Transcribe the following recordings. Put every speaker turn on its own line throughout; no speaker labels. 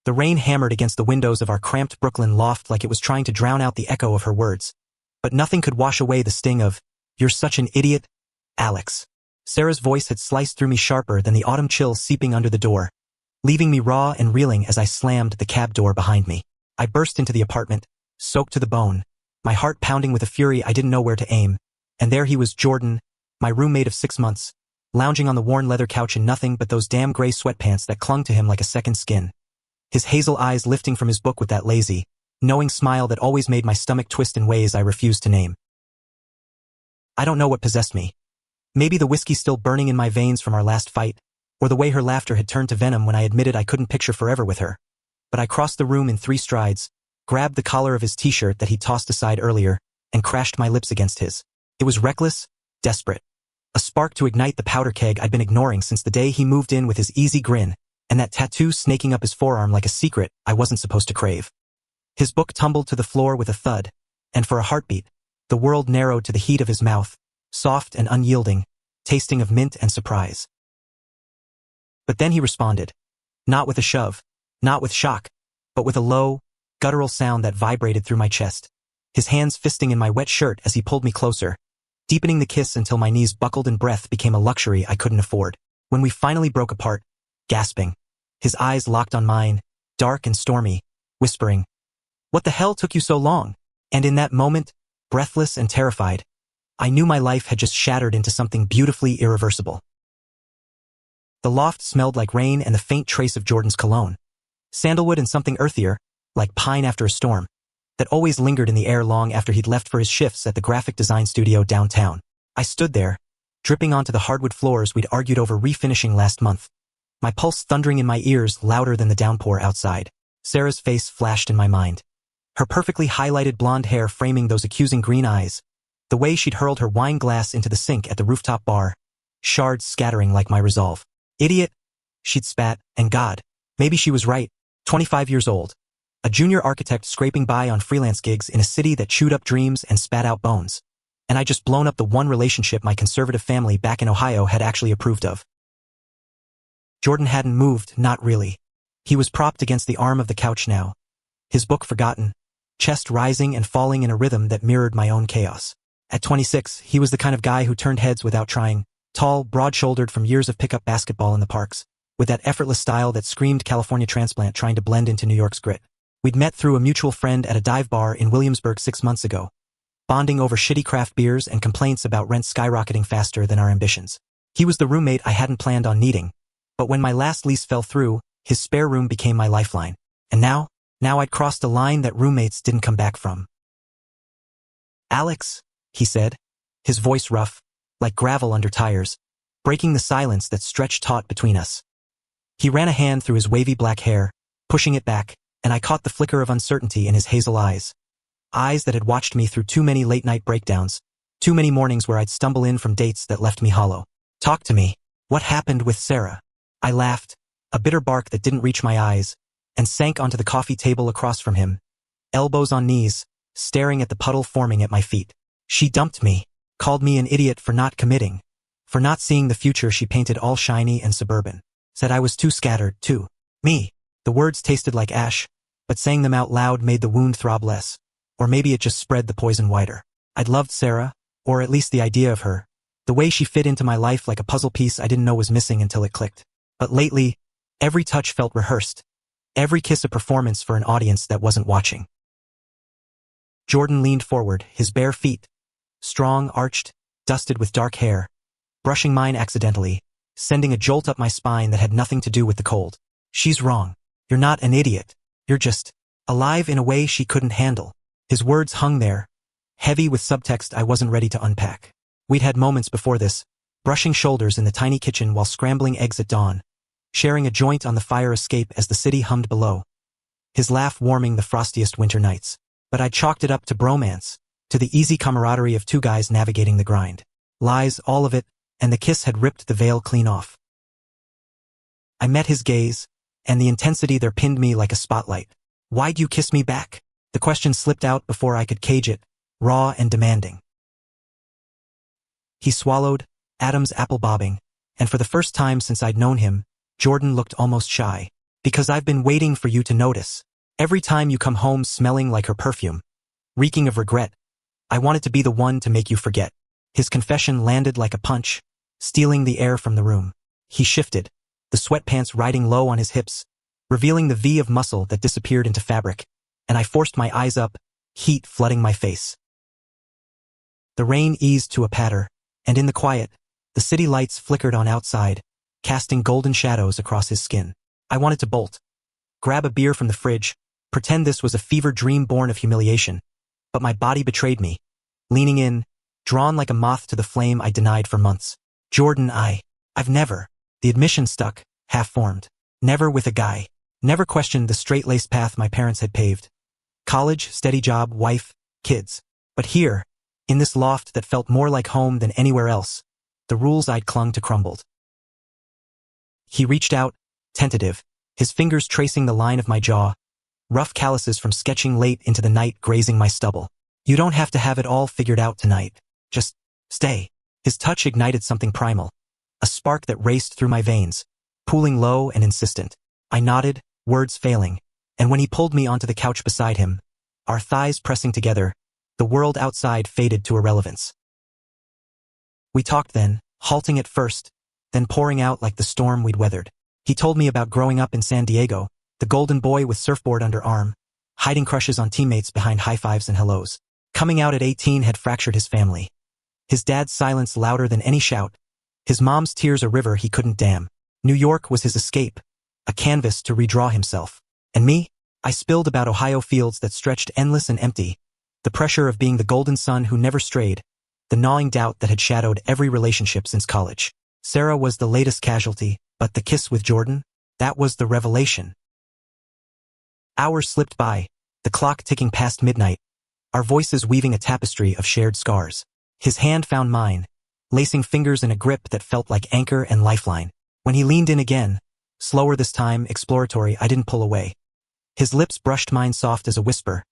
The rain hammered against the windows of our cramped Brooklyn loft like it was trying to drown out the echo of her words. But nothing could wash away the sting of, "You're such an idiot, Alex." Sarah's voice had sliced through me sharper than the autumn chill seeping under the door, leaving me raw and reeling as I slammed the cab door behind me. I burst into the apartment, soaked to the bone, my heart pounding with a fury I didn't know where to aim, and there he was, Jordan, my roommate of 6 months, lounging on the worn leather couch in nothing but those damn gray sweatpants that clung to him like a second skin. His hazel eyes lifting from his book with that lazy, knowing smile that always made my stomach twist in ways I refused to name. I don't know what possessed me. Maybe the whiskey still burning in my veins from our last fight, or the way her laughter had turned to venom when I admitted I couldn't picture forever with her. But I crossed the room in 3 strides, grabbed the collar of his t-shirt that he tossed aside earlier, and crashed my lips against his. It was reckless, desperate. A spark to ignite the powder keg I'd been ignoring since the day he moved in with his easy grin, and that tattoo snaking up his forearm like a secret I wasn't supposed to crave. His book tumbled to the floor with a thud, and for a heartbeat, the world narrowed to the heat of his mouth, soft and unyielding, tasting of mint and surprise. But then he responded. Not with a shove, not with shock, but with a low, guttural sound that vibrated through my chest, his hands fisting in my wet shirt as he pulled me closer, deepening the kiss until my knees buckled and breath became a luxury I couldn't afford. When we finally broke apart, gasping, his eyes locked on mine, dark and stormy, whispering, "What the hell took you so long?" And in that moment, breathless and terrified, I knew my life had just shattered into something beautifully irreversible. The loft smelled like rain and the faint trace of Jordan's cologne, sandalwood and something earthier, like pine after a storm, that always lingered in the air long after he'd left for his shifts at the graphic design studio downtown. I stood there, dripping onto the hardwood floors we'd argued over refinishing last month, my pulse thundering in my ears louder than the downpour outside. Sarah's face flashed in my mind, her perfectly highlighted blonde hair framing those accusing green eyes, the way she'd hurled her wine glass into the sink at the rooftop bar, shards scattering like my resolve. "Idiot," she'd spat, and God, maybe she was right. 25 years old, a junior architect scraping by on freelance gigs in a city that chewed up dreams and spat out bones. And I'd just blown up the one relationship my conservative family back in Ohio had actually approved of. Jordan hadn't moved, not really. He was propped against the arm of the couch now, his book forgotten, chest rising and falling in a rhythm that mirrored my own chaos. At 26, he was the kind of guy who turned heads without trying, tall, broad-shouldered from years of pickup basketball in the parks, with that effortless style that screamed California transplant trying to blend into New York's grit. We'd met through a mutual friend at a dive bar in Williamsburg 6 months ago, bonding over shitty craft beers and complaints about rent skyrocketing faster than our ambitions. He was the roommate I hadn't planned on needing, but when my last lease fell through, his spare room became my lifeline. And now I'd crossed a line that roommates didn't come back from. "Alex," he said, his voice rough, like gravel under tires, breaking the silence that stretched taut between us. He ran a hand through his wavy black hair, pushing it back, and I caught the flicker of uncertainty in his hazel eyes. Eyes that had watched me through too many late-night breakdowns, too many mornings where I'd stumble in from dates that left me hollow. "Talk to me. What happened with Sarah?" I laughed, a bitter bark that didn't reach my eyes, and sank onto the coffee table across from him, elbows on knees, staring at the puddle forming at my feet. "She dumped me, called me an idiot for not committing, for not seeing the future she painted all shiny and suburban. Said I was too scattered, too. Me." The words tasted like ash, but saying them out loud made the wound throb less, or maybe it just spread the poison wider. I'd loved Sarah, or at least the idea of her, the way she fit into my life like a puzzle piece I didn't know was missing until it clicked. But lately, every touch felt rehearsed, every kiss a performance for an audience that wasn't watching. Jordan leaned forward, his bare feet, strong, arched, dusted with dark hair, brushing mine accidentally, sending a jolt up my spine that had nothing to do with the cold. "She's wrong. You're not an idiot. You're just alive in a way she couldn't handle." His words hung there, heavy with subtext I wasn't ready to unpack. We'd had moments before this, brushing shoulders in the tiny kitchen while scrambling eggs at dawn, sharing a joint on the fire escape as the city hummed below, his laugh warming the frostiest winter nights. But I chalked it up to bromance, to the easy camaraderie of two guys navigating the grind. Lies, all of it, and the kiss had ripped the veil clean off. I met his gaze, and the intensity there pinned me like a spotlight. "Why'd you kiss me back?" The question slipped out before I could cage it, raw and demanding. He swallowed, Adam's apple bobbing, and for the first time since I'd known him, Jordan looked almost shy. Because I've been waiting for you to notice. Every time you come home smelling like her perfume, reeking of regret, I wanted to be the one to make you forget. His confession landed like a punch, stealing the air from the room. He shifted, the sweatpants riding low on his hips, revealing the V of muscle that disappeared into fabric, and I forced my eyes up, heat flooding my face. The rain eased to a patter, and in the quiet, the city lights flickered on outside, casting golden shadows across his skin. I wanted to bolt, grab a beer from the fridge, pretend this was a fever dream born of humiliation, but my body betrayed me, leaning in, drawn like a moth to the flame I denied for months. Jordan, I've never. The admission stuck, half-formed. Never with a guy. Never questioned the straight-laced path my parents had paved. College, steady job, wife, kids. But here, in this loft that felt more like home than anywhere else, the rules I'd clung to crumbled. He reached out, tentative, his fingers tracing the line of my jaw, rough calluses from sketching late into the night grazing my stubble. You don't have to have it all figured out tonight. Just stay. His touch ignited something primal, a spark that raced through my veins, pooling low and insistent. I nodded, words failing, and when he pulled me onto the couch beside him, our thighs pressing together, the world outside faded to irrelevance. We talked then, halting at first, then pouring out like the storm we'd weathered. He told me about growing up in San Diego, the golden boy with surfboard under arm, hiding crushes on teammates behind high fives and hellos. Coming out at 18 had fractured his family. His dad's silence louder than any shout, his mom's tears a river he couldn't dam. New York was his escape, a canvas to redraw himself. And me? I spilled about Ohio fields that stretched endless and empty, the pressure of being the golden son who never strayed, the gnawing doubt that had shadowed every relationship since college. Sarah was the latest casualty, but the kiss with Jordan? That was the revelation. Hours slipped by, the clock ticking past midnight, our voices weaving a tapestry of shared scars. His hand found mine, lacing fingers in a grip that felt like anchor and lifeline. When he leaned in again, slower this time, exploratory, I didn't pull away. His lips brushed mine soft as a whisper,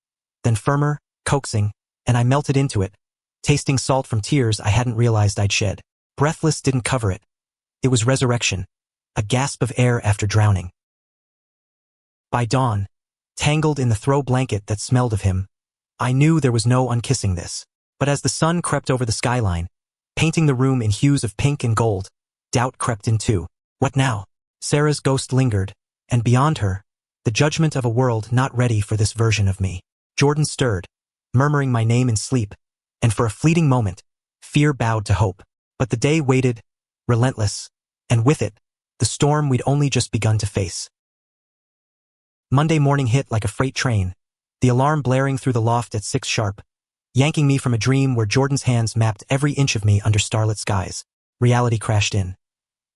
then firmer, coaxing, and I melted into it, tasting salt from tears I hadn't realized I'd shed. Breathless didn't cover it. It was resurrection, a gasp of air after drowning. By dawn, tangled in the throw blanket that smelled of him, I knew there was no unkissing this. But as the sun crept over the skyline, painting the room in hues of pink and gold, doubt crept in too. What now? Sarah's ghost lingered, and beyond her, the judgment of a world not ready for this version of me. Jordan stirred, murmuring my name in sleep, and for a fleeting moment, fear bowed to hope. But the day waited, relentless, and with it, the storm we'd only just begun to face. Monday morning hit like a freight train, the alarm blaring through the loft at 6 sharp, yanking me from a dream where Jordan's hands mapped every inch of me under starlit skies. Reality crashed in.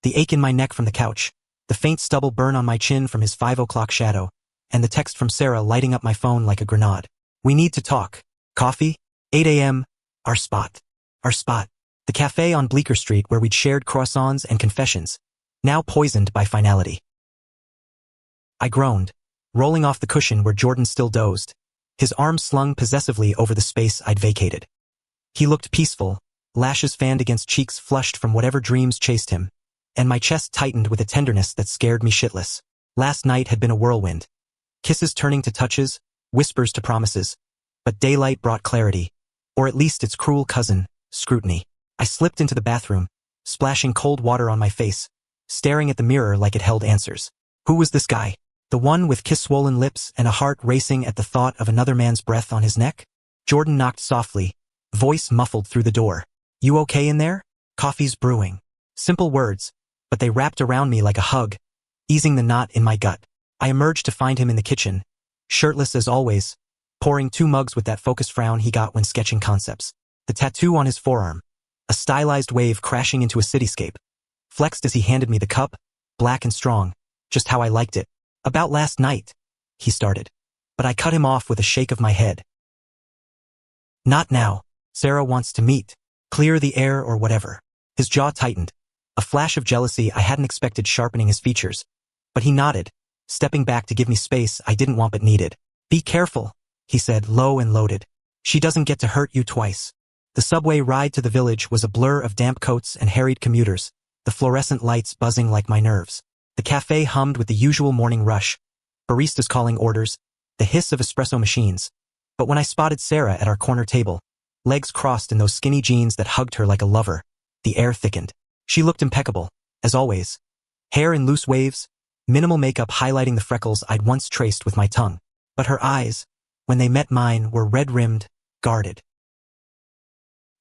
The ache in my neck from the couch, the faint stubble burn on my chin from his 5 o'clock shadow, and the text from Sarah lighting up my phone like a grenade. We need to talk. Coffee? 8 a.m. Our spot. Our spot. The cafe on Bleecker Street where we'd shared croissants and confessions, now poisoned by finality. I groaned, rolling off the cushion where Jordan still dozed, his arms slung possessively over the space I'd vacated. He looked peaceful, lashes fanned against cheeks flushed from whatever dreams chased him, and my chest tightened with a tenderness that scared me shitless. Last night had been a whirlwind. Kisses turning to touches, whispers to promises, but daylight brought clarity, or at least its cruel cousin, scrutiny. I slipped into the bathroom, splashing cold water on my face, staring at the mirror like it held answers. Who was this guy? The one with kiss-swollen lips and a heart racing at the thought of another man's breath on his neck? Jordan knocked softly, voice muffled through the door. You okay in there? Coffee's brewing. Simple words, but they wrapped around me like a hug, easing the knot in my gut. I emerged to find him in the kitchen, shirtless as always, pouring 2 mugs with that focused frown he got when sketching concepts. The tattoo on his forearm, a stylized wave crashing into a cityscape, flexed as he handed me the cup, black and strong, just how I liked it. About last night, he started, but I cut him off with a shake of my head. Not now. Sarah wants to meet, clear the air or whatever. His jaw tightened, a flash of jealousy I hadn't expected sharpening his features, but he nodded, stepping back to give me space I didn't want but needed. Be careful, he said, low and loaded. She doesn't get to hurt you twice. The subway ride to the village was a blur of damp coats and harried commuters, the fluorescent lights buzzing like my nerves. The cafe hummed with the usual morning rush, baristas calling orders, the hiss of espresso machines. But when I spotted Sarah at our corner table, legs crossed in those skinny jeans that hugged her like a lover, the air thickened. She looked impeccable, as always. Hair in loose waves, minimal makeup highlighting the freckles I'd once traced with my tongue. But her eyes, when they met mine, were red-rimmed, guarded.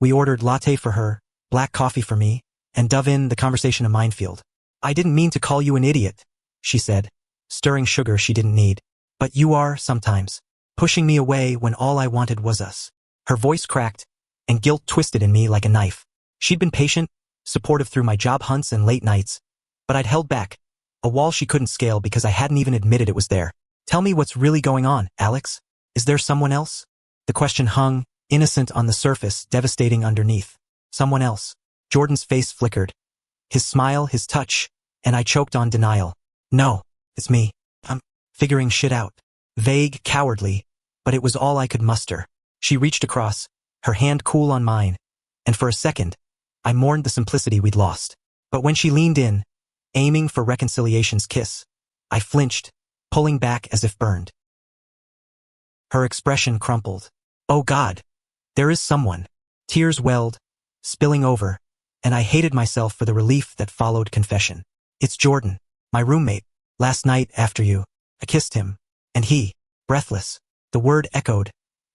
We ordered latte for her, black coffee for me, and dove in the conversation a minefield. "I didn't mean to call you an idiot," she said, stirring sugar she didn't need. "But you are, sometimes, pushing me away when all I wanted was us." Her voice cracked, and guilt twisted in me like a knife. She'd been patient, supportive through my job hunts and late nights, but I'd held back, a wall she couldn't scale because I hadn't even admitted it was there. "Tell me what's really going on, Alex. Is there someone else?" The question hung, innocent on the surface, devastating underneath. Someone else. Jordan's face flickered. His smile, his touch, and I choked on denial. "No, it's me. I'm figuring shit out." Vague, cowardly, but it was all I could muster. She reached across, her hand cool on mine, and for a second, I mourned the simplicity we'd lost. But when she leaned in, aiming for reconciliation's kiss, I flinched, pulling back as if burned. Her expression crumpled. "Oh God, there is someone." Tears welled, spilling over, and I hated myself for the relief that followed confession. "It's Jordan, my roommate. Last night, after you, I kissed him, and he, breathless." The word echoed,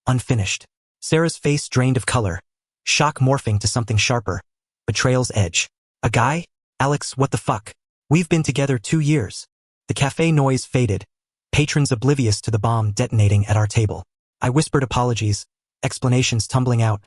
unfinished. Sarah's face drained of color, shock morphing to something sharper, betrayal's edge. "A guy? Alex, what the fuck? We've been together 2 years. The cafe noise faded, patrons oblivious to the bomb detonating at our table. I whispered apologies, explanations tumbling out.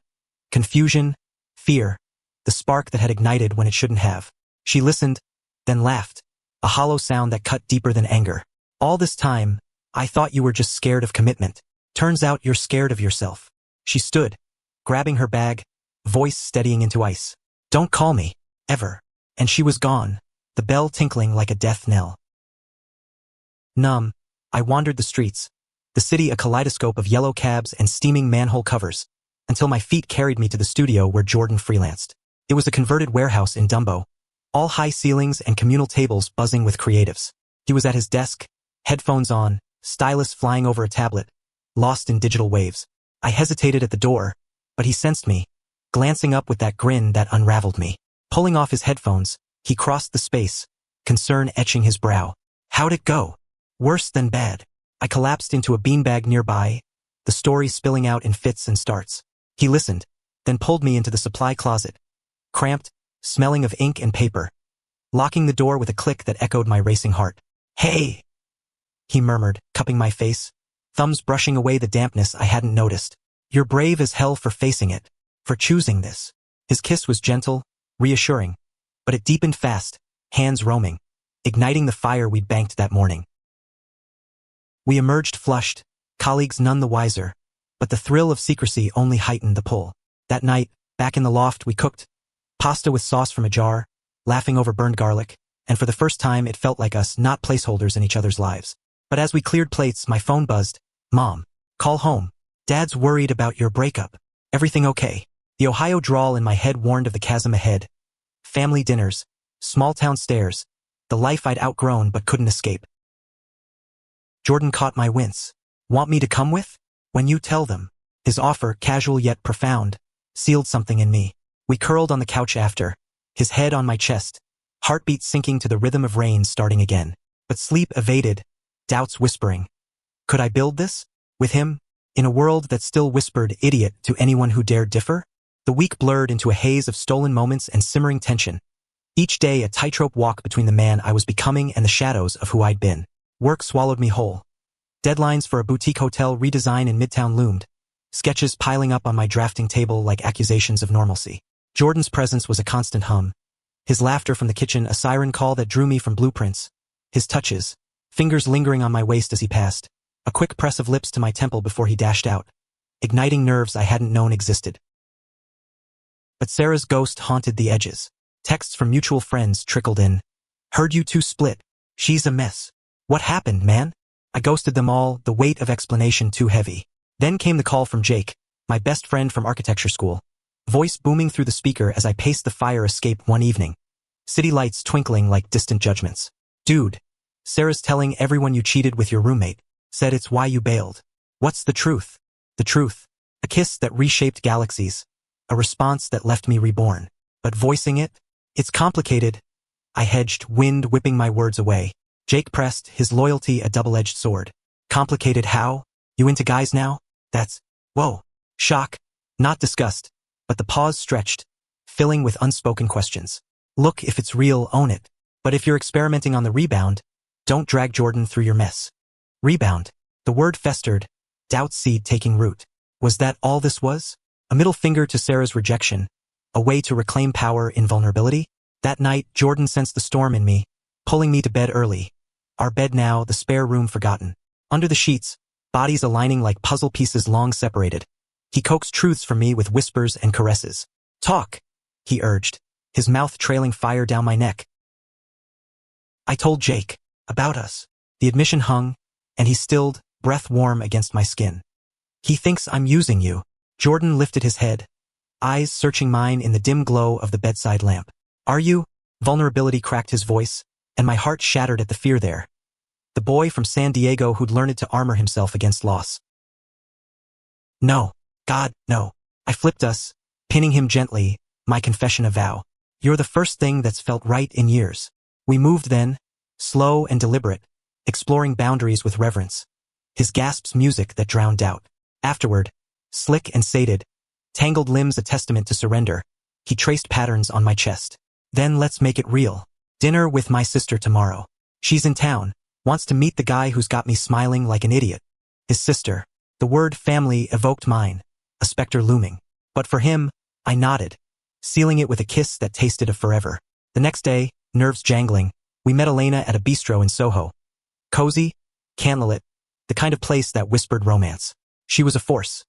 Confusion, fear, the spark that had ignited when it shouldn't have. She listened, then laughed, a hollow sound that cut deeper than anger. "All this time, I thought you were just scared of commitment. Turns out you're scared of yourself." She stood, grabbing her bag, voice steadying into ice. "Don't call me, ever." And she was gone, the bell tinkling like a death knell. Numb, I wandered the streets, the city a kaleidoscope of yellow cabs and steaming manhole covers, until my feet carried me to the studio where Jordan freelanced. It was a converted warehouse in Dumbo, all high ceilings and communal tables buzzing with creatives. He was at his desk, headphones on, stylus flying over a tablet, lost in digital waves. I hesitated at the door, but he sensed me, glancing up with that grin that unraveled me. Pulling off his headphones, he crossed the space, concern etching his brow. "How'd it go?" "Worse than bad." I collapsed into a beanbag nearby, the story spilling out in fits and starts. He listened, then pulled me into the supply closet, cramped, smelling of ink and paper, locking the door with a click that echoed my racing heart. "Hey," he murmured, cupping my face, thumbs brushing away the dampness I hadn't noticed. "You're brave as hell for facing it, for choosing this." His kiss was gentle, reassuring, but it deepened fast, hands roaming, igniting the fire we'd banked that morning. We emerged flushed, colleagues none the wiser, but the thrill of secrecy only heightened the pull. That night, back in the loft, we cooked pasta with sauce from a jar, laughing over burned garlic, and for the first time it felt like us, not placeholders in each other's lives. But as we cleared plates, my phone buzzed. "Mom, call home. Dad's worried about your breakup. Everything okay?" The Ohio drawl in my head warned of the chasm ahead. Family dinners, small-town stares, the life I'd outgrown but couldn't escape. Jordan caught my wince. "Want me to come with?" "When you tell them." His offer, casual yet profound, sealed something in me. We curled on the couch after, his head on my chest, heartbeat sinking to the rhythm of rain starting again. But sleep evaded, doubts whispering. Could I build this? With him? In a world that still whispered idiot to anyone who dared differ? The week blurred into a haze of stolen moments and simmering tension. Each day a tightrope walk between the man I was becoming and the shadows of who I'd been. Work swallowed me whole. Deadlines for a boutique hotel redesign in Midtown loomed, sketches piling up on my drafting table like accusations of normalcy. Jordan's presence was a constant hum. His laughter from the kitchen a siren call that drew me from blueprints. His touches, fingers lingering on my waist as he passed, a quick press of lips to my temple before he dashed out, igniting nerves I hadn't known existed. But Sarah's ghost haunted the edges. Texts from mutual friends trickled in. "Heard you two split. She's a mess. What happened, man?" I ghosted them all, the weight of explanation too heavy. Then came the call from Jake, my best friend from architecture school. Voice booming through the speaker as I paced the fire escape one evening. City lights twinkling like distant judgments. Dude, Sarah's telling everyone you cheated with your roommate. Said it's why you bailed. What's the truth? The truth. A kiss that reshaped galaxies. A response that left me reborn. But voicing it? It's complicated. I hedged, wind whipping my words away. Jake pressed, his loyalty a double-edged sword. Complicated how? You into guys now? That's, whoa. Shock. Not disgust. But the pause stretched, filling with unspoken questions. Look, if it's real, own it. But if you're experimenting on the rebound, don't drag Jordan through your mess. Rebound. The word festered, doubt seed taking root. Was that all this was? A middle finger to Sarah's rejection, a way to reclaim power in vulnerability? That night, Jordan sensed the storm in me, pulling me to bed early. Our bed now, the spare room forgotten. Under the sheets, bodies aligning like puzzle pieces long separated. He coaxed truths from me with whispers and caresses. Talk, he urged, his mouth trailing fire down my neck. I told Jake. About us. The admission hung, and he stilled, breath warm against my skin. He thinks I'm using you. Jordan lifted his head, eyes searching mine in the dim glow of the bedside lamp. Are you? Vulnerability cracked his voice, and my heart shattered at the fear there. The boy from San Diego who'd learned to armor himself against loss. No. God, no. I flipped us, pinning him gently, my confession a vow. You're the first thing that's felt right in years. We moved then, slow and deliberate, exploring boundaries with reverence. His gasps music that drowned doubt. Afterward, slick and sated, tangled limbs a testament to surrender, he traced patterns on my chest. Then let's make it real. Dinner with my sister tomorrow. She's in town, wants to meet the guy who's got me smiling like an idiot. His sister. The word family evoked mine, a specter looming. But for him, I nodded, sealing it with a kiss that tasted of forever. The next day, nerves jangling, we met Elena at a bistro in Soho. Cozy, candlelit, the kind of place that whispered romance. She was a force.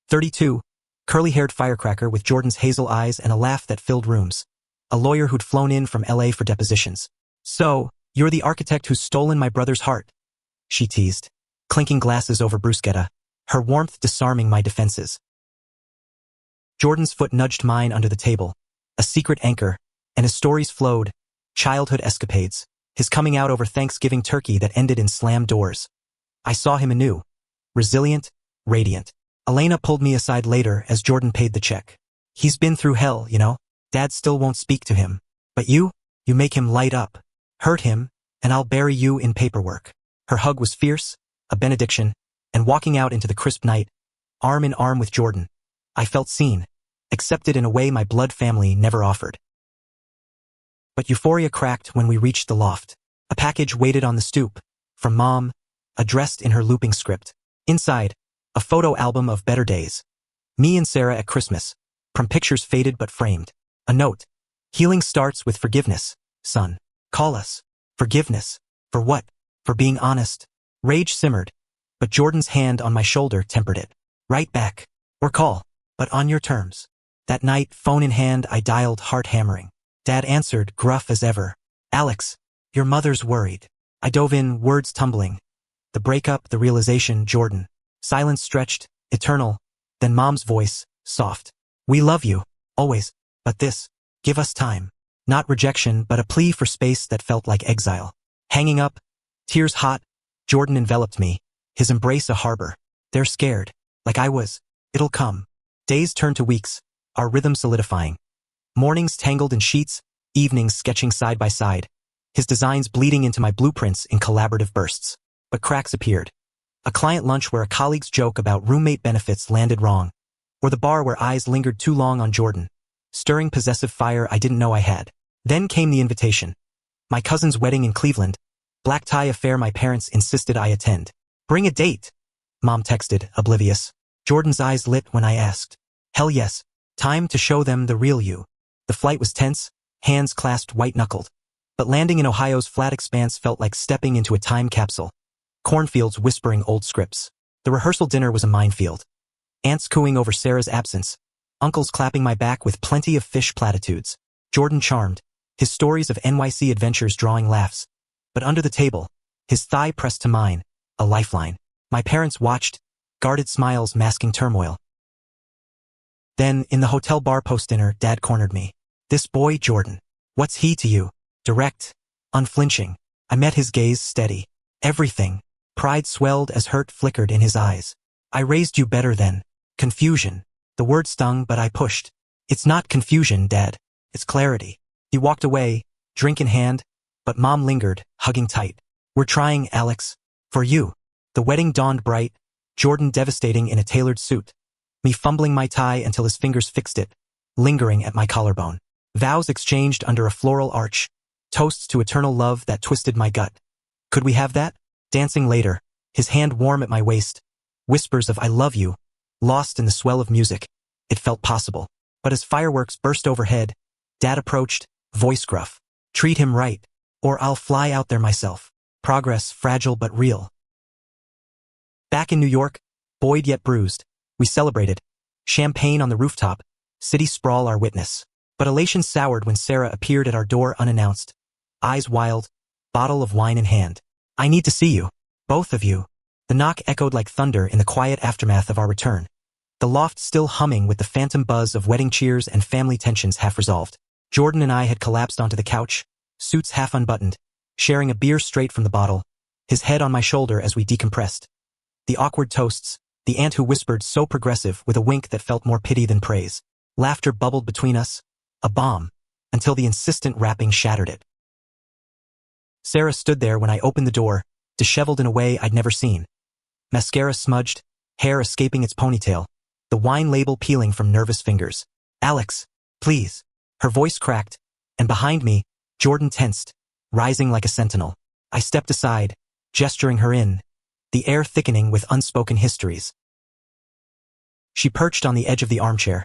32, curly-haired firecracker with Jordan's hazel eyes and a laugh that filled rooms. A lawyer who'd flown in from LA for depositions. So, you're the architect who's stolen my brother's heart, she teased, clinking glasses over bruschetta, her warmth disarming my defenses. Jordan's foot nudged mine under the table, a secret anchor, and his stories flowed, childhood escapades, his coming out over Thanksgiving turkey that ended in slammed doors. I saw him anew, resilient, radiant. Elena pulled me aside later as Jordan paid the check. He's been through hell, you know. Dad still won't speak to him. But you make him light up. Hurt him, and I'll bury you in paperwork. Her hug was fierce, a benediction, and walking out into the crisp night, arm in arm with Jordan, I felt seen, accepted in a way my blood family never offered. But euphoria cracked when we reached the loft. A package waited on the stoop, from Mom, addressed in her looping script. Inside, a photo album of better days. Me and Sarah at Christmas, from pictures faded but framed. A note. Healing starts with forgiveness, son. Call us. Forgiveness. For what? For being honest. Rage simmered, but Jordan's hand on my shoulder tempered it. Write back. Or call, but on your terms. That night, phone in hand, I dialed, heart hammering. Dad answered, gruff as ever. Alex, your mother's worried. I dove in, words tumbling. The breakup, the realization, Jordan. Silence stretched, eternal. Then Mom's voice, soft. We love you, always. But this, give us time. Not rejection, but a plea for space that felt like exile. Hanging up, tears hot, Jordan enveloped me, his embrace a harbor. They're scared, like I was. It'll come. Days turned to weeks, our rhythm solidifying. Mornings tangled in sheets, evenings sketching side by side, his designs bleeding into my blueprints in collaborative bursts. But cracks appeared. A client lunch where a colleague's joke about roommate benefits landed wrong, or the bar where eyes lingered too long on Jordan, stirring possessive fire I didn't know I had. Then came the invitation. My cousin's wedding in Cleveland, black tie affair my parents insisted I attend. Bring a date, Mom texted, oblivious. Jordan's eyes lit when I asked. Hell yes, time to show them the real you. The flight was tense, hands clasped white-knuckled. But landing in Ohio's flat expanse felt like stepping into a time capsule. Cornfields whispering old scripts. The rehearsal dinner was a minefield. Aunts cooing over Sarah's absence. Uncles clapping my back with plenty of fish platitudes. Jordan charmed, his stories of NYC adventures drawing laughs. But under the table, his thigh pressed to mine, a lifeline. My parents watched, guarded smiles masking turmoil. Then, in the hotel bar post-dinner, Dad cornered me. This boy, Jordan. What's he to you? Direct, unflinching. I met his gaze steady. Everything. Pride swelled as hurt flickered in his eyes. I raised you better than. Confusion. The word stung, but I pushed. It's not confusion, Dad. It's clarity. He walked away, drink in hand, but Mom lingered, hugging tight. We're trying, Alex. For you. The wedding dawned bright, Jordan devastating in a tailored suit. Me fumbling my tie until his fingers fixed it, lingering at my collarbone. Vows exchanged under a floral arch. Toasts to eternal love that twisted my gut. Could we have that? Dancing later, his hand warm at my waist. Whispers of I love you, lost in the swell of music. It felt possible. But as fireworks burst overhead, Dad approached, voice gruff. Treat him right, or I'll fly out there myself. Progress fragile but real. Back in New York, buoyed yet bruised, we celebrated. Champagne on the rooftop, city sprawl our witness. But elation soured when Sarah appeared at our door unannounced. Eyes wild, bottle of wine in hand. I need to see you. Both of you. The knock echoed like thunder in the quiet aftermath of our return. The loft still humming with the phantom buzz of wedding cheers and family tensions half resolved. Jordan and I had collapsed onto the couch, suits half unbuttoned, sharing a beer straight from the bottle, his head on my shoulder as we decompressed. The awkward toasts, the aunt who whispered so progressive with a wink that felt more pity than praise. Laughter bubbled between us, a bomb, until the insistent rapping shattered it. Sarah stood there when I opened the door, disheveled in a way I'd never seen. Mascara smudged, hair escaping its ponytail, the wine label peeling from nervous fingers. Alex, please. Her voice cracked, and behind me, Jordan tensed, rising like a sentinel. I stepped aside, gesturing her in, the air thickening with unspoken histories. She perched on the edge of the armchair,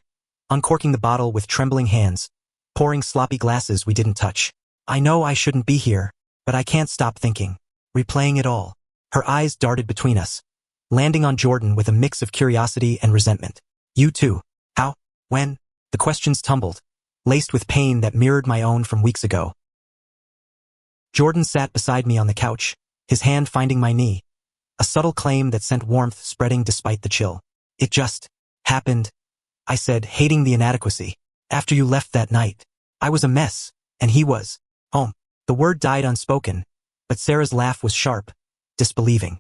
uncorking the bottle with trembling hands, pouring sloppy glasses we didn't touch. I know I shouldn't be here, but I can't stop thinking, replaying it all. Her eyes darted between us, landing on Jordan with a mix of curiosity and resentment. You too. How? When? The questions tumbled, laced with pain that mirrored my own from weeks ago. Jordan sat beside me on the couch, his hand finding my knee, a subtle claim that sent warmth spreading despite the chill. It just happened, I said, hating the inadequacy. After you left that night, I was a mess, and he was home. The word died unspoken, but Sarah's laugh was sharp, disbelieving.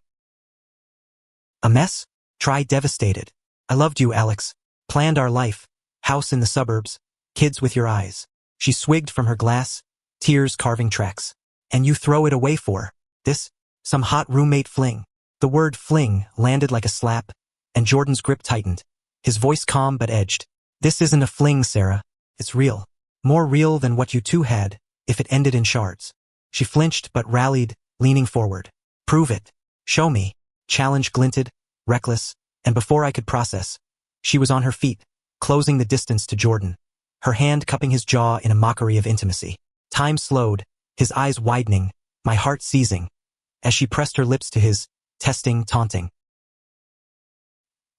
A mess? Try devastated. I loved you, Alex. Planned our life. House in the suburbs. Kids with your eyes. She swigged from her glass, tears carving tracks. And you throw it away for this? Some hot roommate fling. The word fling landed like a slap, and Jordan's grip tightened, his voice calm but edged. This isn't a fling, Sarah. It's real. More real than what you two had, if it ended in shards. She flinched but rallied, leaning forward. Prove it. Show me. Challenge glinted, reckless, and before I could process, she was on her feet, closing the distance to Jordan, her hand cupping his jaw in a mockery of intimacy. Time slowed, his eyes widening, my heart seizing, as she pressed her lips to his, testing, taunting.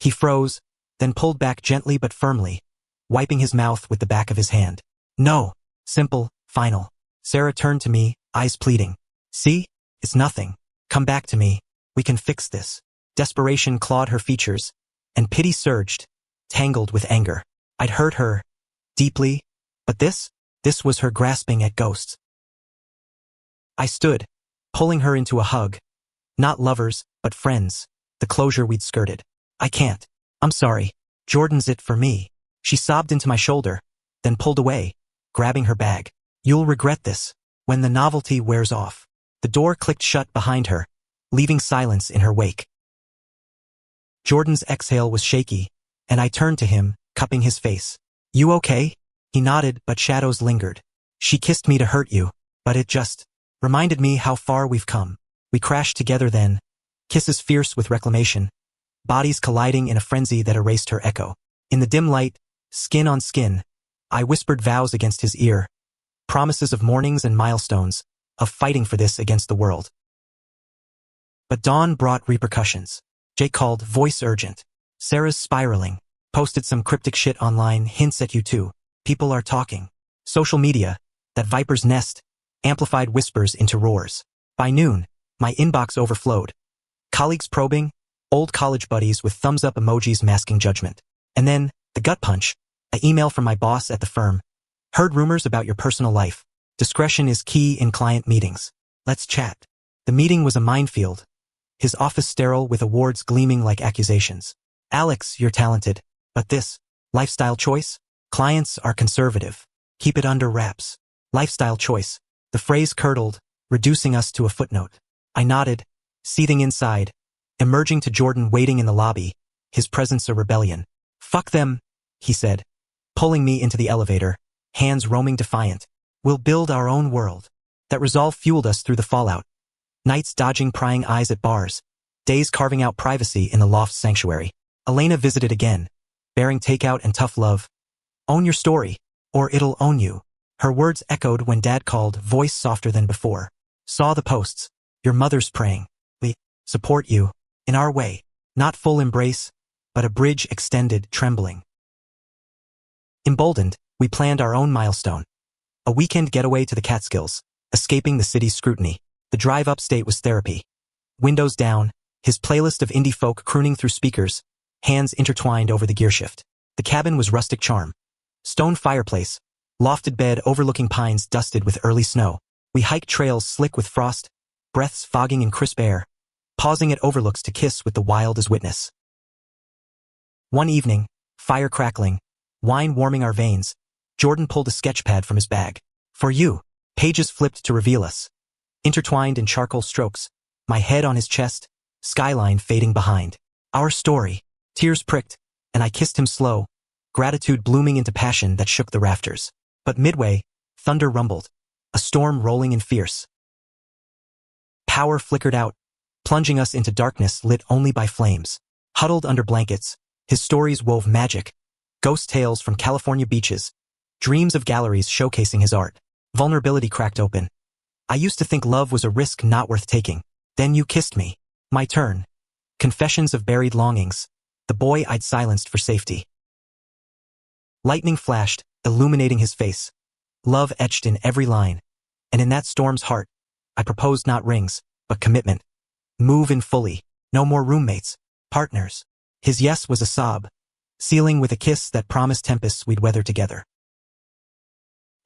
He froze, then pulled back gently but firmly, wiping his mouth with the back of his hand. No. Simple, final. Sarah turned to me, eyes pleading. See? It's nothing. Come back to me. We can fix this. Desperation clawed her features, and pity surged, tangled with anger. I'd hurt her, deeply, but this was her grasping at ghosts. I stood, pulling her into a hug. Not lovers, but friends, the closure we'd skirted. I can't. I'm sorry. Jordan's it for me. She sobbed into my shoulder, then pulled away, grabbing her bag. You'll regret this, when the novelty wears off. The door clicked shut behind her, leaving silence in her wake. Jordan's exhale was shaky, and I turned to him, cupping his face. You okay? He nodded, but shadows lingered. She kissed me to hurt you, but it just reminded me how far we've come. We crashed together then, kisses fierce with reclamation, bodies colliding in a frenzy that erased her echo. In the dim light, skin on skin, I whispered vows against his ear, promises of mornings and milestones, of fighting for this against the world. But dawn brought repercussions. Jake called, voice urgent. Sarah's spiraling. Posted some cryptic shit online, hints at you too. People are talking. Social media, that viper's nest, amplified whispers into roars. By noon, my inbox overflowed. Colleagues probing, old college buddies with thumbs up emojis masking judgment. And then, the gut punch, an email from my boss at the firm. Heard rumors about your personal life. Discretion is key in client meetings. Let's chat. The meeting was a minefield. His office sterile with awards gleaming like accusations. Alex, you're talented. But this lifestyle choice? Clients are conservative. Keep it under wraps. Lifestyle choice. The phrase curdled, reducing us to a footnote. I nodded, seething inside, emerging to Jordan waiting in the lobby, his presence a rebellion. Fuck them, he said, pulling me into the elevator, hands roaming defiant. We'll build our own world. That resolve fueled us through the fallout. Nights dodging prying eyes at bars, days carving out privacy in the loft's sanctuary. Elena visited again, bearing takeout and tough love. Own your story, or it'll own you. Her words echoed when Dad called, voice softer than before. Saw the posts. Your mother's praying. We support you, in our way. Not full embrace, but a bridge extended, trembling. Emboldened, we planned our own milestone. A weekend getaway to the Catskills, escaping the city's scrutiny. The drive upstate was therapy. Windows down, his playlist of indie folk crooning through speakers, hands intertwined over the gearshift. The cabin was rustic charm. Stone fireplace, lofted bed overlooking pines dusted with early snow. We hiked trails slick with frost, breaths fogging in crisp air, pausing at overlooks to kiss with the wild as witness. One evening, fire crackling, wine warming our veins, Jordan pulled a sketchpad from his bag. For you, pages flipped to reveal us. Intertwined in charcoal strokes, my head on his chest, skyline fading behind. Our story. Tears pricked, and I kissed him slow, gratitude blooming into passion that shook the rafters. But midway, thunder rumbled, a storm rolling and fierce. Power flickered out, plunging us into darkness lit only by flames. Huddled under blankets, his stories wove magic, ghost tales from California beaches, dreams of galleries showcasing his art. Vulnerability cracked open. I used to think love was a risk not worth taking. Then you kissed me. My turn. Confessions of buried longings, the boy I'd silenced for safety. Lightning flashed, illuminating his face. Love etched in every line. And in that storm's heart, I proposed not rings, but commitment. Move in fully. No more roommates. Partners. His yes was a sob, sealing with a kiss that promised tempests we'd weather together.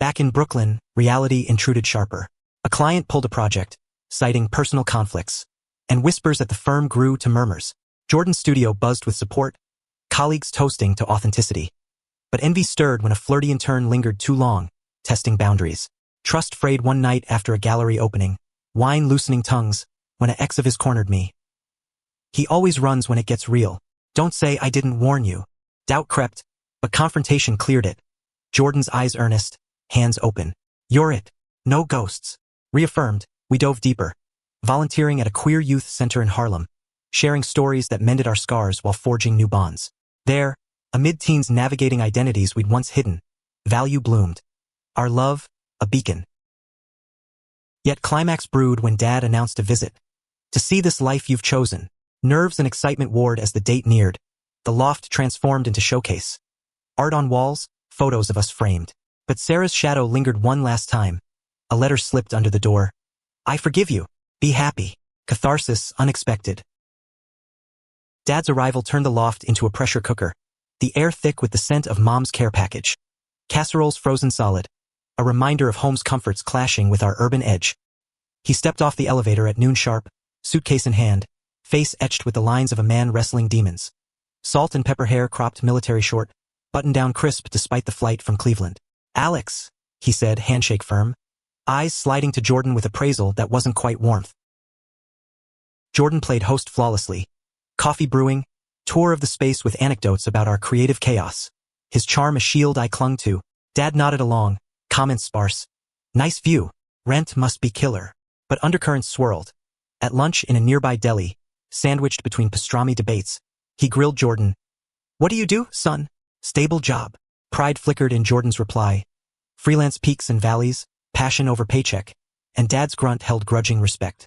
Back in Brooklyn, reality intruded sharper. A client pulled a project, citing personal conflicts, and whispers at the firm grew to murmurs. Jordan's studio buzzed with support, colleagues toasting to authenticity. But envy stirred when a flirty intern lingered too long, testing boundaries. Trust frayed one night after a gallery opening, wine loosening tongues, when an ex of his cornered me. He always runs when it gets real. Don't say I didn't warn you. Doubt crept, but confrontation cleared it. Jordan's eyes earnest, hands open. You're it. No ghosts. Reaffirmed, we dove deeper, volunteering at a queer youth center in Harlem, sharing stories that mended our scars while forging new bonds. There, amid teens navigating identities we'd once hidden, value bloomed. Our love, a beacon. Yet climax brewed when Dad announced a visit. To see this life you've chosen. Nerves and excitement warred as the date neared. The loft transformed into showcase. Art on walls, photos of us framed. But Sarah's shadow lingered one last time. A letter slipped under the door. I forgive you. Be happy. Catharsis unexpected. Dad's arrival turned the loft into a pressure cooker, the air thick with the scent of Mom's care package. Casseroles frozen solid, a reminder of home's comforts clashing with our urban edge. He stepped off the elevator at noon sharp, suitcase in hand, face etched with the lines of a man wrestling demons. Salt and pepper hair cropped military short, buttoned down crisp despite the flight from Cleveland. Alex, he said, handshake firm, eyes sliding to Jordan with appraisal that wasn't quite warmth. Jordan played host flawlessly. Coffee brewing, tour of the space with anecdotes about our creative chaos. His charm a shield I clung to. Dad nodded along, comments sparse. Nice view. Rent must be killer. But undercurrents swirled. At lunch in a nearby deli, sandwiched between pastrami debates, he grilled Jordan. What do you do, son? Stable job. Pride flickered in Jordan's reply. Freelance peaks and valleys, passion over paycheck, and Dad's grunt held grudging respect.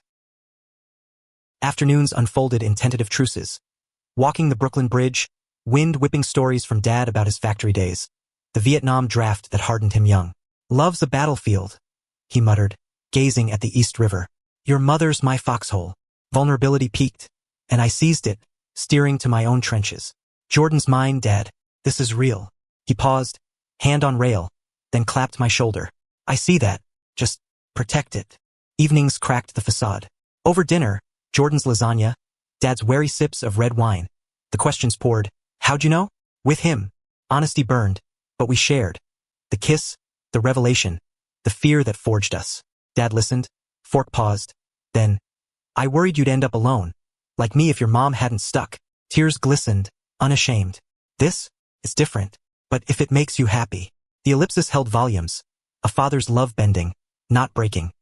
Afternoons unfolded in tentative truces. Walking the Brooklyn Bridge, wind whipping stories from Dad about his factory days, the Vietnam draft that hardened him young. Love's a battlefield, he muttered, gazing at the East River. Your mother's my foxhole. Vulnerability peaked, and I seized it, steering to my own trenches. Jordan's mine, Dad. This is real. He paused, hand on rail, then clapped my shoulder. I see that. Just protect it. Evenings cracked the facade. Over dinner, Jordan's lasagna, Dad's wary sips of red wine. The questions poured. How'd you know? With him. Honesty burned, but we shared. The kiss, the revelation, the fear that forged us. Dad listened. Fork paused. Then, I worried you'd end up alone. Like me if your mom hadn't stuck. Tears glistened, unashamed. This? It's different. But if it makes you happy. The ellipsis held volumes. A father's love bending, not breaking.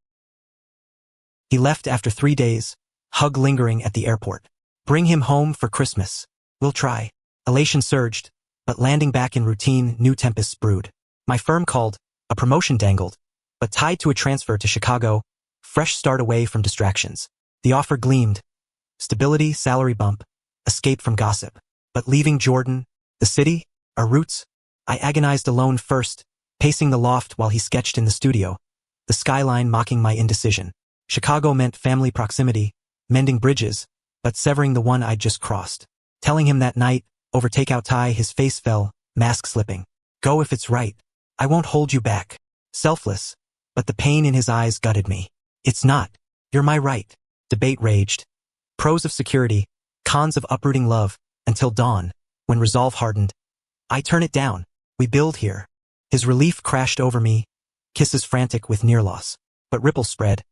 He left after 3 days, hug lingering at the airport. Bring him home for Christmas. We'll try. Elation surged, but landing back in routine, new tempests brewed. My firm called, a promotion dangled, but tied to a transfer to Chicago, fresh start away from distractions. The offer gleamed. Stability, salary bump, escape from gossip. But leaving Jordan, the city, our roots, I agonized alone first, pacing the loft while he sketched in the studio, the skyline mocking my indecision. Chicago meant family proximity, mending bridges, but severing the one I'd just crossed. Telling him that night, over takeout tie, his face fell, mask slipping. Go if it's right. I won't hold you back. Selfless, but the pain in his eyes gutted me. It's not. You're my right. Debate raged. Pros of security, cons of uprooting love, until dawn, when resolve hardened. I turn it down. We build here. His relief crashed over me, kisses frantic with near loss. But ripples spread.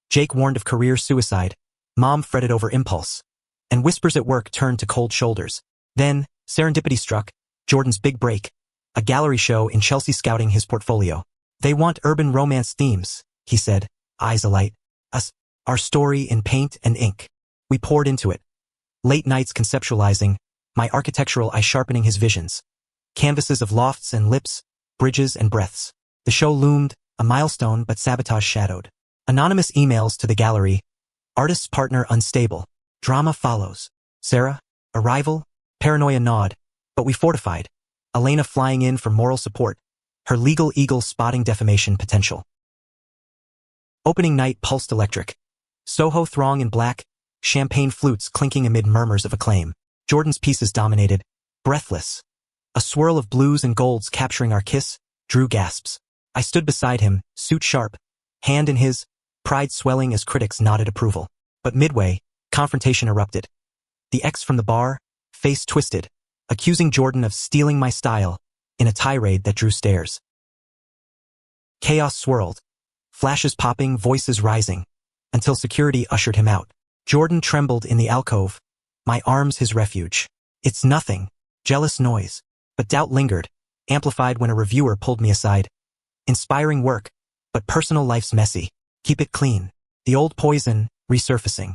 Jake warned of career suicide. Mom fretted over impulse. And whispers at work turned to cold shoulders. Then, serendipity struck, Jordan's big break. A gallery show in Chelsea scouting his portfolio. They want urban romance themes, he said, eyes alight. Us, our story in paint and ink. We poured into it. Late nights conceptualizing, my architectural eye sharpening his visions. Canvases of lofts and lips, bridges and breaths. The show loomed, a milestone but sabotage shadowed. Anonymous emails to the gallery. Artist's partner unstable. Drama follows. Sarah, arrival, paranoia gnawed, but we fortified. Elena flying in for moral support. Her legal eagle spotting defamation potential. Opening night pulsed electric. Soho throng in black, champagne flutes clinking amid murmurs of acclaim. Jordan's pieces dominated, breathless. A swirl of blues and golds capturing our kiss, drew gasps. I stood beside him, suit sharp, hand in his, pride swelling as critics nodded approval. But midway, confrontation erupted. The ex from the bar, face twisted, accusing Jordan of stealing my style, in a tirade that drew stares. Chaos swirled, flashes popping, voices rising, until security ushered him out. Jordan trembled in the alcove, my arms his refuge. It's nothing, jealous noise. But doubt lingered, amplified when a reviewer pulled me aside. Inspiring work, but personal life's messy. Keep it clean. The old poison, resurfacing.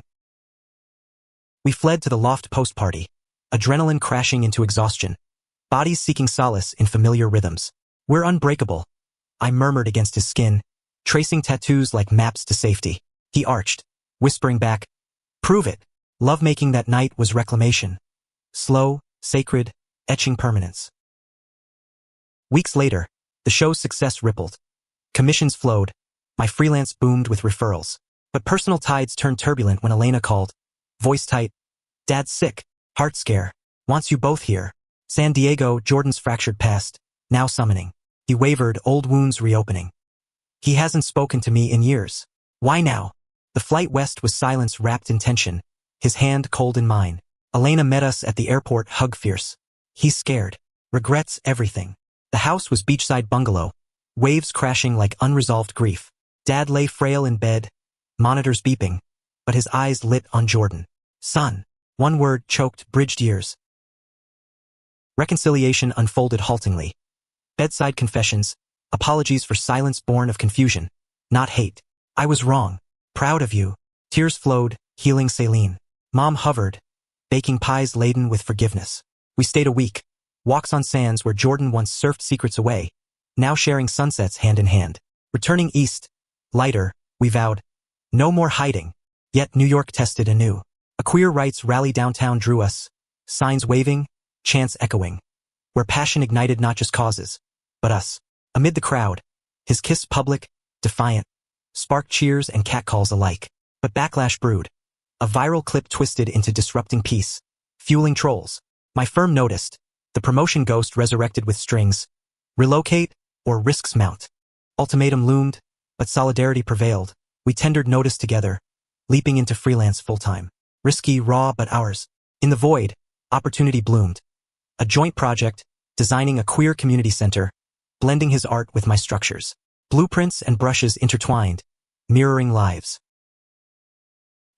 We fled to the loft post-party, adrenaline crashing into exhaustion, bodies seeking solace in familiar rhythms. We're unbreakable. I murmured against his skin, tracing tattoos like maps to safety. He arched, whispering back, prove it. Lovemaking that night was reclamation. Slow, sacred, etching permanence. Weeks later, the show's success rippled. Commissions flowed. My freelance boomed with referrals. But personal tides turned turbulent when Elena called. Voice tight. Dad's sick. Heart scare. Wants you both here. San Diego, Jordan's fractured past. Now summoning. He wavered, old wounds reopening. He hasn't spoken to me in years. Why now? The flight west was silence wrapped in tension, his hand cold in mine. Elena met us at the airport, hug fierce. He's scared. Regrets everything. The house was beachside bungalow, waves crashing like unresolved grief. Dad lay frail in bed, monitors beeping, but his eyes lit on Jordan. Son. One word choked, bridged years. Reconciliation unfolded haltingly. Bedside confessions, apologies for silence born of confusion, not hate. I was wrong. Proud of you. Tears flowed, healing saline. Mom hovered, baking pies laden with forgiveness. We stayed a week. Walks on sands where Jordan once surfed secrets away, now sharing sunsets hand in hand. Returning east, lighter, we vowed, no more hiding. Yet New York tested anew. A queer rights rally downtown drew us, signs waving, chants echoing. Where passion ignited not just causes, but us. Amid the crowd, his kiss public, defiant, sparked cheers and catcalls alike. But backlash brewed. A viral clip twisted into disrupting peace, fueling trolls. My firm noticed. The promotion ghost resurrected with strings. Relocate or risks mount. Ultimatum loomed, but solidarity prevailed. We tendered notice together, leaping into freelance full-time. Risky, raw, but ours. In the void, opportunity bloomed. A joint project, designing a queer community center, blending his art with my structures. Blueprints and brushes intertwined, mirroring lives.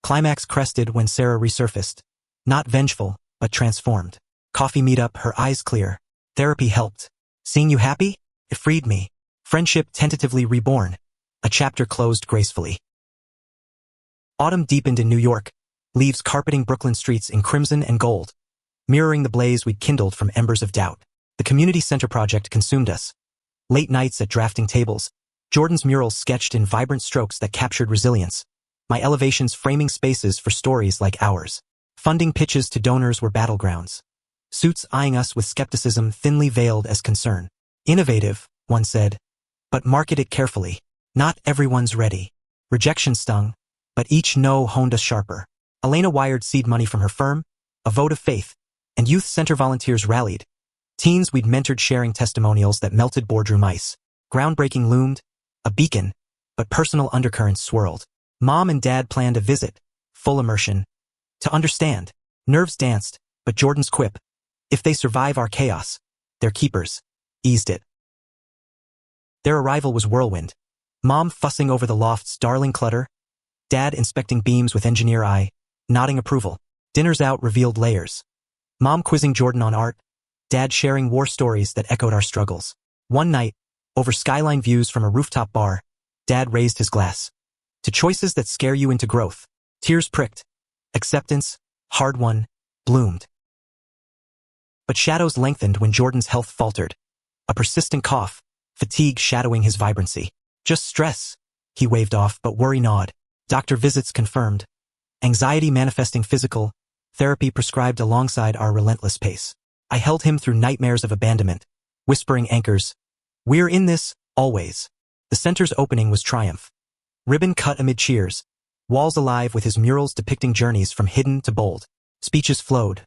Climax crested when Sarah resurfaced. Not vengeful, but transformed. Coffee meetup, her eyes clear. Therapy helped. Seeing you happy? It freed me. Friendship tentatively reborn. A chapter closed gracefully. Autumn deepened in New York, leaves carpeting Brooklyn streets in crimson and gold, mirroring the blaze we'd kindled from embers of doubt. The community center project consumed us. Late nights at drafting tables, Jordan's murals sketched in vibrant strokes that captured resilience, my elevations framing spaces for stories like ours. Funding pitches to donors were battlegrounds. Suits eyeing us with skepticism thinly veiled as concern. Innovative, one said, but market it carefully. Not everyone's ready. Rejection stung, but each no honed us sharper. Elena wired seed money from her firm, a vote of faith, and youth center volunteers rallied. Teens we'd mentored sharing testimonials that melted boardroom ice. Groundbreaking loomed, a beacon, but personal undercurrents swirled. Mom and Dad planned a visit, full immersion. To understand, nerves danced, but Jordan's quip, if they survive our chaos, they're keepers, eased it. Their arrival was whirlwind. Mom fussing over the loft's darling clutter, Dad inspecting beams with engineer eye, nodding approval. Dinners out revealed layers. Mom quizzing Jordan on art, Dad sharing war stories that echoed our struggles. One night, over skyline views from a rooftop bar, Dad raised his glass. To choices that scare you into growth. Tears pricked. Acceptance, hard won, bloomed. But shadows lengthened when Jordan's health faltered. A persistent cough, fatigue shadowing his vibrancy. Just stress, he waved off, but worry gnawed. Doctor visits confirmed. Anxiety manifesting physical, therapy prescribed alongside our relentless pace. I held him through nightmares of abandonment, whispering anchors. We're in this, always. The center's opening was triumph. Ribbon cut amid cheers. Walls alive with his murals depicting journeys from hidden to bold. Speeches flowed.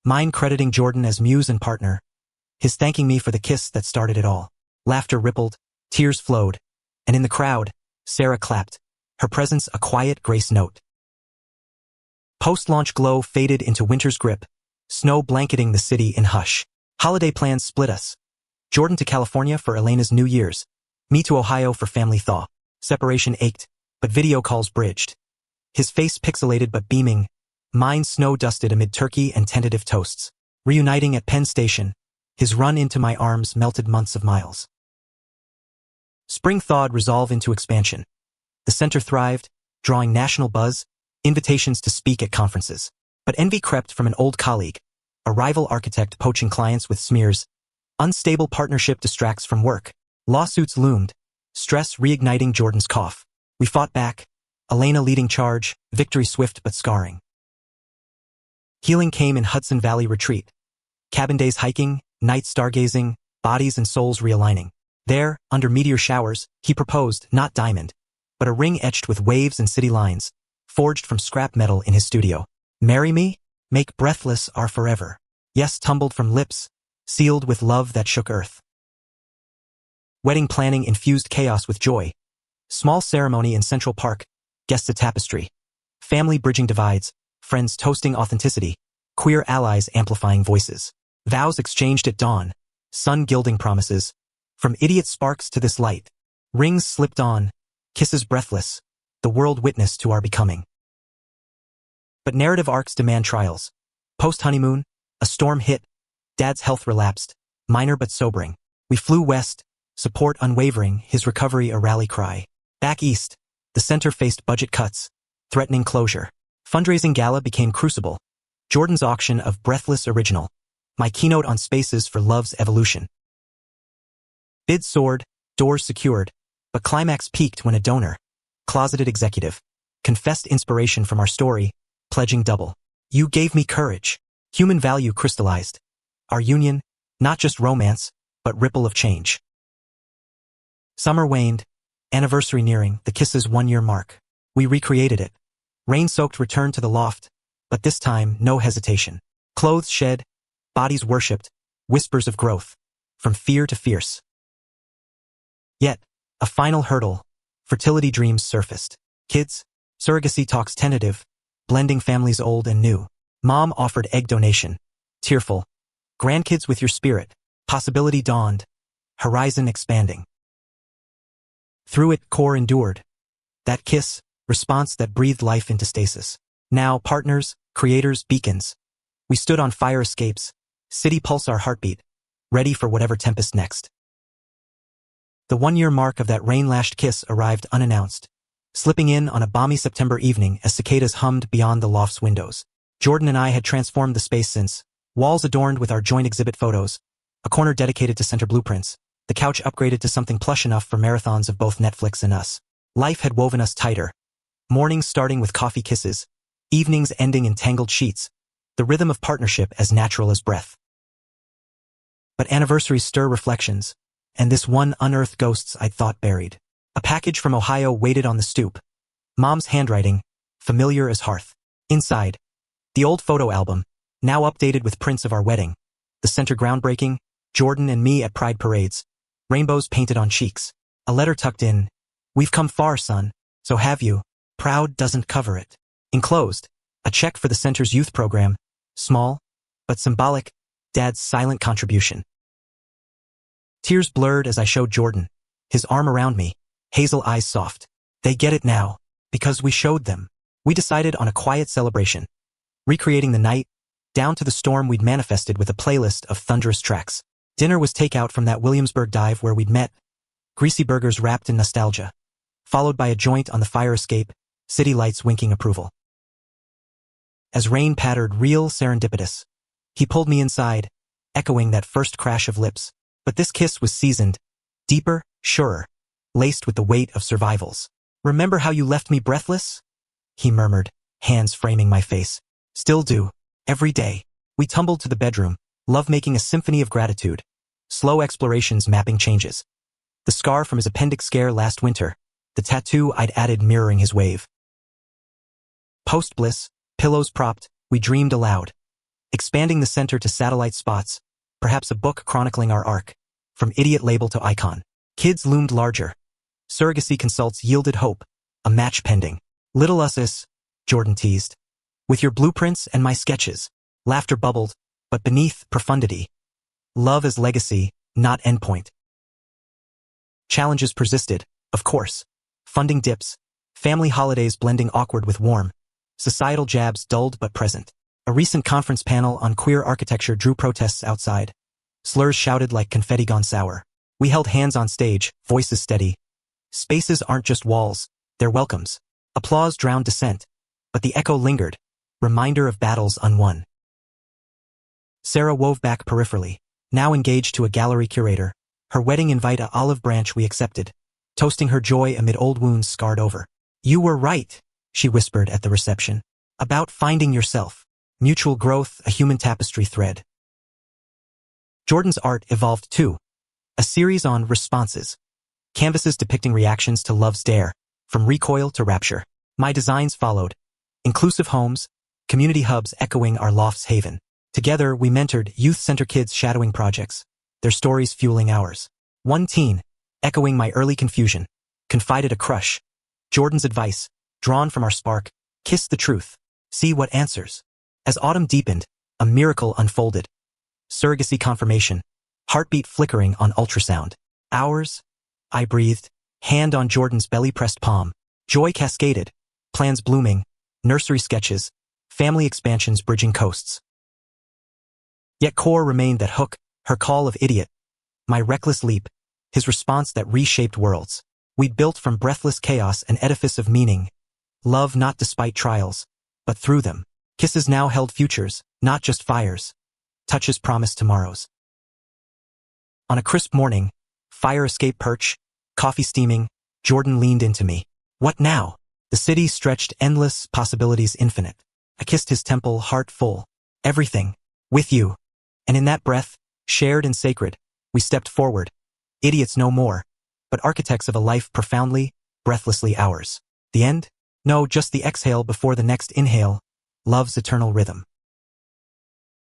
Mine crediting Jordan as muse and partner. His thanking me for the kiss that started it all. Laughter rippled, tears flowed. And in the crowd, Sarah clapped. Her presence a quiet grace note. Post-launch glow faded into winter's grip, snow blanketing the city in hush. Holiday plans split us. Jordan to California for Elena's New Year's. Me to Ohio for family thaw. Separation ached, but video calls bridged. His face pixelated but beaming, mine snow-dusted amid turkey and tentative toasts. Reuniting at Penn Station, his run into my arms melted months of miles. Spring thawed resolve into expansion. The center thrived, drawing national buzz, invitations to speak at conferences. But envy crept from an old colleague, a rival architect poaching clients with smears. Unstable partnership distracts from work. Lawsuits loomed, stress reigniting Jordan's cough. We fought back, Elena leading charge, victory swift but scarring. Healing came in Hudson Valley retreat. Cabin days hiking, night stargazing, bodies and souls realigning. There, under meteor showers, he proposed, not diamond, but a ring etched with waves and city lines, forged from scrap metal in his studio. Marry me? Make breathless our forever. Yes tumbled from lips, sealed with love that shook earth. Wedding planning infused chaos with joy. Small ceremony in Central Park, guests a tapestry. Family bridging divides, friends toasting authenticity, queer allies amplifying voices. Vows exchanged at dawn, sun gilding promises. From idiot sparks to this light. Rings slipped on, kisses breathless, the world witness to our becoming. But narrative arcs demand trials. Post-honeymoon, a storm hit, Dad's health relapsed, minor but sobering. We flew west, support unwavering, his recovery a rally cry. Back east, the center faced budget cuts, threatening closure. Fundraising gala became crucible. Jordan's auction of breathless original. My keynote on spaces for love's evolution. Bid soared, doors secured, but climax peaked when a donor, closeted executive, confessed inspiration from our story, pledging double. You gave me courage. Human value crystallized. Our union, not just romance, but ripple of change. Summer waned, anniversary nearing, the kiss's 1-year mark. We recreated it. Rain-soaked return to the loft, but this time no hesitation. Clothes shed, bodies worshipped, whispers of growth, from fear to fierce. Yet, a final hurdle, fertility dreams surfaced. Kids, surrogacy talks tentative, blending families old and new. Mom offered egg donation. Tearful. Grandkids with your spirit. Possibility dawned. Horizon expanding. Through it, Core endured. That kiss, response that breathed life into stasis. Now, partners, creators, beacons. We stood on fire escapes, city pulse our heartbeat, ready for whatever tempest next. The 1-year mark of that rain-lashed kiss arrived unannounced, slipping in on a balmy September evening as cicadas hummed beyond the loft's windows. Jordan and I had transformed the space since, walls adorned with our joint exhibit photos, a corner dedicated to center blueprints, the couch upgraded to something plush enough for marathons of both Netflix and us. Life had woven us tighter. Mornings starting with coffee kisses, evenings ending in tangled sheets, the rhythm of partnership as natural as breath. But anniversaries stir reflections, and this one unearthed ghosts I'd thought buried. A package from Ohio waited on the stoop. Mom's handwriting, familiar as hearth. Inside, the old photo album, now updated with prints of our wedding. The center groundbreaking, Jordan and me at pride parades, rainbows painted on cheeks. A letter tucked in, "We've come far, son, so have you." Proud doesn't cover it. Enclosed, a check for the center's youth program, small, but symbolic, Dad's silent contribution. Tears blurred as I showed Jordan, his arm around me, hazel eyes soft. They get it now, because we showed them. We decided on a quiet celebration, recreating the night, down to the storm we'd manifested with a playlist of thunderous tracks. Dinner was takeout from that Williamsburg dive where we'd met, greasy burgers wrapped in nostalgia, followed by a joint on the fire escape, city lights winking approval. As rain pattered real serendipitous, he pulled me inside, echoing that first crash of lips. But this kiss was seasoned, deeper, surer, laced with the weight of survivals. "Remember how you left me breathless?" he murmured, hands framing my face. "Still do, every day." We tumbled to the bedroom, love making a symphony of gratitude, slow explorations mapping changes. The scar from his appendix scare last winter, the tattoo I'd added mirroring his wave. Post-bliss, pillows propped, we dreamed aloud, expanding the center to satellite spots, perhaps a book chronicling our arc, from idiot label to icon. Kids loomed larger. Surrogacy consults yielded hope, a match pending. "Little us, Jordan teased. "With your blueprints and my sketches." Laughter bubbled, but beneath profundity. Love as legacy, not endpoint. Challenges persisted, of course. Funding dips, family holidays blending awkward with warm, societal jabs dulled but present. A recent conference panel on queer architecture drew protests outside. Slurs shouted like confetti gone sour. We held hands on stage, voices steady. Spaces aren't just walls, they're welcomes. Applause drowned dissent, but the echo lingered, reminder of battles unwon. Sarah wove back peripherally, now engaged to a gallery curator, her wedding invite a olive branch we accepted, toasting her joy amid old wounds scarred over. "You were right," she whispered at the reception, "about finding yourself. Mutual growth, a human tapestry thread." Jordan's art evolved too, a series on responses, canvases depicting reactions to love's dare, from recoil to rapture. My designs followed, inclusive homes, community hubs echoing our loft's haven. Together, we mentored youth-center kids shadowing projects, their stories fueling ours. One teen, echoing my early confusion, confided a crush. Jordan's advice, drawn from our spark, "Kiss the truth, see what answers." As autumn deepened, a miracle unfolded. Surrogacy confirmation, heartbeat flickering on ultrasound. "Ours?" I breathed, hand on Jordan's belly-pressed palm. Joy cascaded, plans blooming, nursery sketches, family expansions bridging coasts. Yet Core remained that hook, her call of idiot. My reckless leap, his response that reshaped worlds. We'd built from breathless chaos an edifice of meaning. Love not despite trials, but through them. Kisses now held futures, not just fires. Touches promised tomorrows. On a crisp morning, fire escape perch, coffee steaming, Jordan leaned into me. "What now?" The city stretched endless, possibilities infinite. I kissed his temple, heart full. "Everything. With you." And in that breath, shared and sacred, we stepped forward. Idiots no more, but architects of a life profoundly, breathlessly ours. The end? No, just the exhale before the next inhale. Love's eternal rhythm.